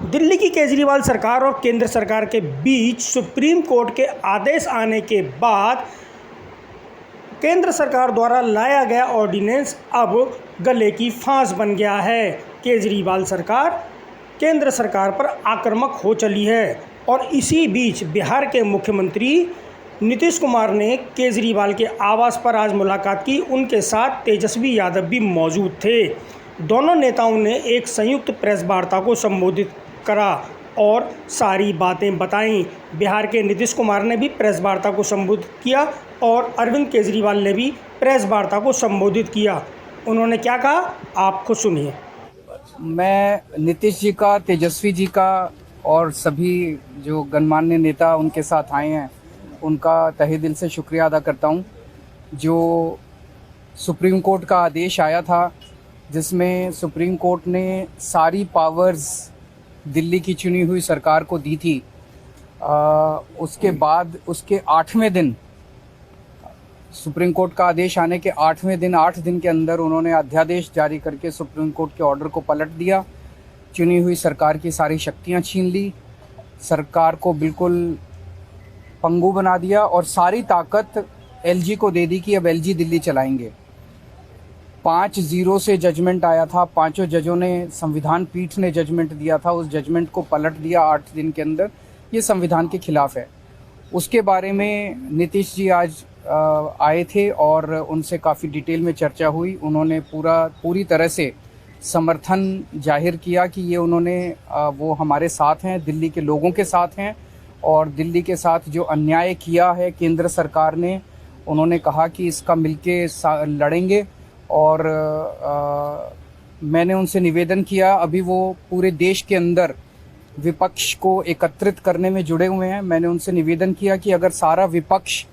दिल्ली की केजरीवाल सरकार और केंद्र सरकार के बीच सुप्रीम कोर्ट के आदेश आने के बाद केंद्र सरकार द्वारा लाया गया ऑर्डिनेंस अब गले की फांस बन गया है। केजरीवाल सरकार केंद्र सरकार पर आक्रामक हो चली है और इसी बीच बिहार के मुख्यमंत्री नीतीश कुमार ने केजरीवाल के आवास पर आज मुलाकात की। उनके साथ तेजस्वी यादव भी मौजूद थे। दोनों नेताओं ने एक संयुक्त प्रेस वार्ता को संबोधित करा और सारी बातें बताईं। बिहार के नीतीश कुमार ने भी प्रेस वार्ता को संबोधित किया और अरविंद केजरीवाल ने भी प्रेस वार्ता को संबोधित किया। उन्होंने क्या कहा, आप खुद सुनिए। मैं नीतीश जी का, तेजस्वी जी का और सभी जो गणमान्य नेता उनके साथ आए हैं उनका तहे दिल से शुक्रिया अदा करता हूं। जो सुप्रीम कोर्ट का आदेश आया था जिसमें सुप्रीम कोर्ट ने सारी पावर्स दिल्ली की चुनी हुई सरकार को दी थी, उसके बाद उसके 8वें दिन सुप्रीम कोर्ट का आदेश आने के 8वें दिन 8 दिन के अंदर उन्होंने अध्यादेश जारी करके सुप्रीम कोर्ट के ऑर्डर को पलट दिया। चुनी हुई सरकार की सारी शक्तियां छीन ली, सरकार को बिल्कुल पंगु बना दिया और सारी ताकत एलजी को दे दी कि अब एलजी दिल्ली चलाएंगे। 5-0 से जजमेंट आया था। पांचों जजों ने, संविधान पीठ ने जजमेंट दिया था, उस जजमेंट को पलट दिया 8 दिन के अंदर। ये संविधान के खिलाफ है। उसके बारे में नीतीश जी आज आए थे और उनसे काफ़ी डिटेल में चर्चा हुई। उन्होंने पूरी तरह से समर्थन जाहिर किया कि ये वो हमारे साथ हैं, दिल्ली के लोगों के साथ हैं और दिल्ली के साथ जो अन्याय किया है केंद्र सरकार ने, उन्होंने कहा कि इसका मिलके लड़ेंगे। और मैंने उनसे निवेदन किया, अभी वो पूरे देश के अंदर विपक्ष को एकत्रित करने में जुड़े हुए हैं। मैंने उनसे निवेदन किया कि अगर सारा विपक्ष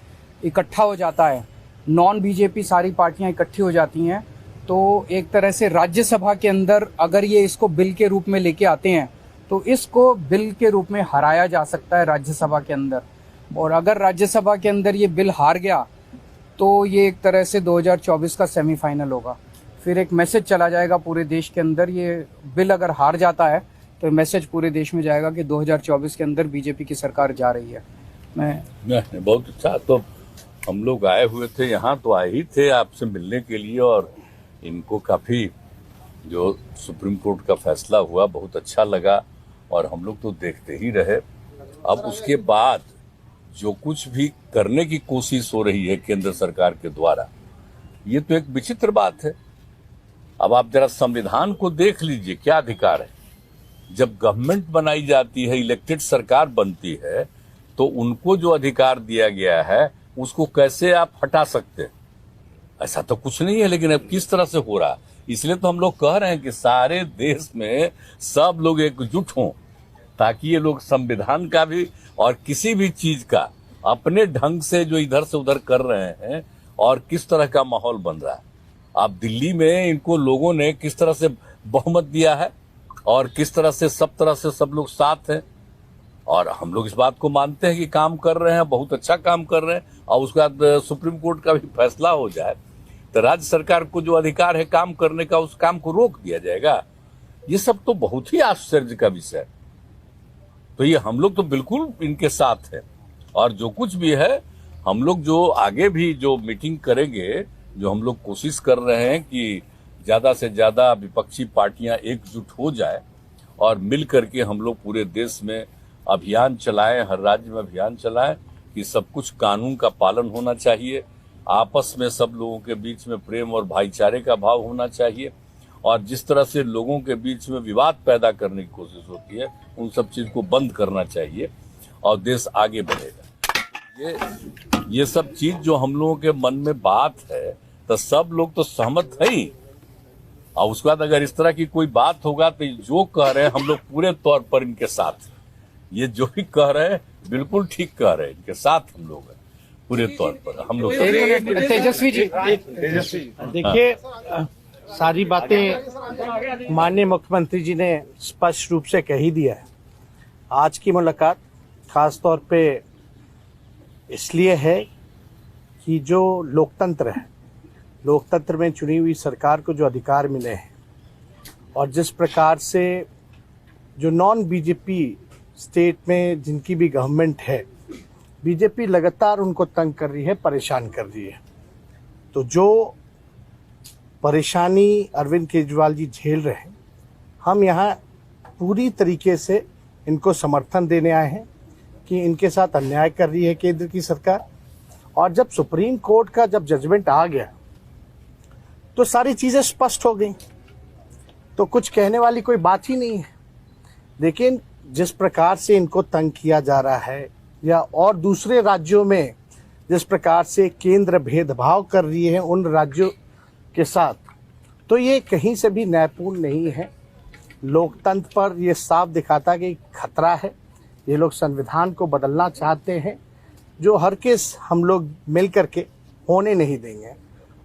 इकट्ठा हो जाता है, नॉन बीजेपी सारी पार्टियां इकट्ठी हो जाती हैं, तो एक तरह से राज्यसभा के अंदर अगर ये इसको बिल के रूप में लेके आते हैं तो इसको बिल के रूप में हराया जा सकता है राज्यसभा के अंदर। और अगर राज्यसभा के अंदर ये बिल हार गया तो ये एक तरह से 2024 का सेमीफाइनल होगा। फिर एक मैसेज चला जाएगा पूरे देश के अंदर। ये बिल अगर हार जाता है तो मैसेज पूरे देश में जाएगा कि 2024 के अंदर बीजेपी की सरकार जा रही है। मैं बहुत अच्छा, तो हम लोग आए हुए थे यहाँ, तो आए ही थे आपसे मिलने के लिए और इनको काफ़ी जो सुप्रीम कोर्ट का फैसला हुआ बहुत अच्छा लगा और हम लोग तो देखते ही रहे। अब उसके बाद जो कुछ भी करने की कोशिश हो रही है केंद्र सरकार के द्वारा, ये तो एक विचित्र बात है। अब आप जरा संविधान को देख लीजिए, क्या अधिकार है। जब गवर्नमेंट बनाई जाती है, इलेक्टेड सरकार बनती है, तो उनको जो अधिकार दिया गया है उसको कैसे आप हटा सकते हैं? ऐसा तो कुछ नहीं है। लेकिन अब किस तरह से हो रहा, इसलिए तो हम लोग कह रहे हैं कि सारे देश में सब लोग एकजुट हों ताकि ये लोग संविधान का भी और किसी भी चीज का अपने ढंग से जो इधर से उधर कर रहे हैं और किस तरह का माहौल बन रहा है। आप दिल्ली में इनको लोगों ने किस तरह से बहुमत दिया है और किस तरह से सब लोग साथ हैं और हम लोग इस बात को मानते हैं कि काम कर रहे हैं, बहुत अच्छा काम कर रहे हैं। और उसके बाद सुप्रीम कोर्ट का भी फैसला हो जाए तो राज्य सरकार को जो अधिकार है काम करने का, उस काम को रोक दिया जाएगा। ये सब तो बहुत ही आश्चर्य का विषय है। तो ये हम लोग तो बिल्कुल इनके साथ है और जो कुछ भी है हम लोग जो आगे भी जो मीटिंग करेंगे, जो हम लोग कोशिश कर रहे हैं कि ज्यादा से ज्यादा विपक्षी पार्टियां एकजुट हो जाए और मिल करके हम लोग पूरे देश में अभियान चलाएं, हर राज्य में अभियान चलाएं कि सब कुछ कानून का पालन होना चाहिए, आपस में सब लोगों के बीच में प्रेम और भाईचारे का भाव होना चाहिए और जिस तरह से लोगों के बीच में विवाद पैदा करने की कोशिश होती है उन सब चीज को बंद करना चाहिए और देश आगे बढ़ेगा। ये सब चीज जो हम लोगों के मन में बात है तो सब लोग तो सहमत है ही। और उसके बाद अगर इस तरह की कोई बात होगा तो जो कह रहे हैं हम लोग पूरे तौर पर इनके साथ, ये जो भी कह रहे हैं बिल्कुल ठीक कह रहे हैं, इनके साथ हम लोग हैं पूरे तौर पर हम लोग। तेजस्वी जी देखिए, सारी बातें माननीय मुख्यमंत्री जी ने स्पष्ट रूप से कह ही दिया है। आज की मुलाकात खास तौर पे इसलिए है कि जो लोकतंत्र है, लोकतंत्र में चुनी हुई सरकार को जो अधिकार मिले हैं और जिस प्रकार से जो नॉन बीजेपी स्टेट में जिनकी भी गवर्नमेंट है, बीजेपी लगातार उनको तंग कर रही है, परेशान कर रही है। तो जो परेशानी अरविंद केजरीवाल जी झेल रहे हैं, हम यहाँ पूरी तरीके से इनको समर्थन देने आए हैं कि इनके साथ अन्याय कर रही है केंद्र की सरकार। और जब सुप्रीम कोर्ट का जब जजमेंट आ गया तो सारी चीज़ें स्पष्ट हो गई, तो कुछ कहने वाली कोई बात ही नहीं है। लेकिन जिस प्रकार से इनको तंग किया जा रहा है या और दूसरे राज्यों में जिस प्रकार से केंद्र भेदभाव कर रही है उन राज्यों के साथ, तो ये कहीं से भी न्यायपूर्ण नहीं है। लोकतंत्र पर ये साफ दिखाता कि खतरा है। ये लोग संविधान को बदलना चाहते हैं, जो हर केस हम लोग मिल करके होने नहीं देंगे।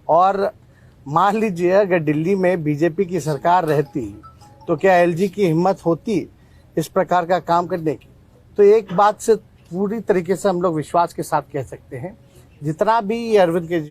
और मान लीजिए अगर दिल्ली में बीजेपी की सरकार रहती तो क्या एलजी की हिम्मत होती इस प्रकार का काम करने की? तो एक बात से पूरी तरीके से हम लोग विश्वास के साथ कह सकते हैं, जितना भी अरविंद केजरीवाल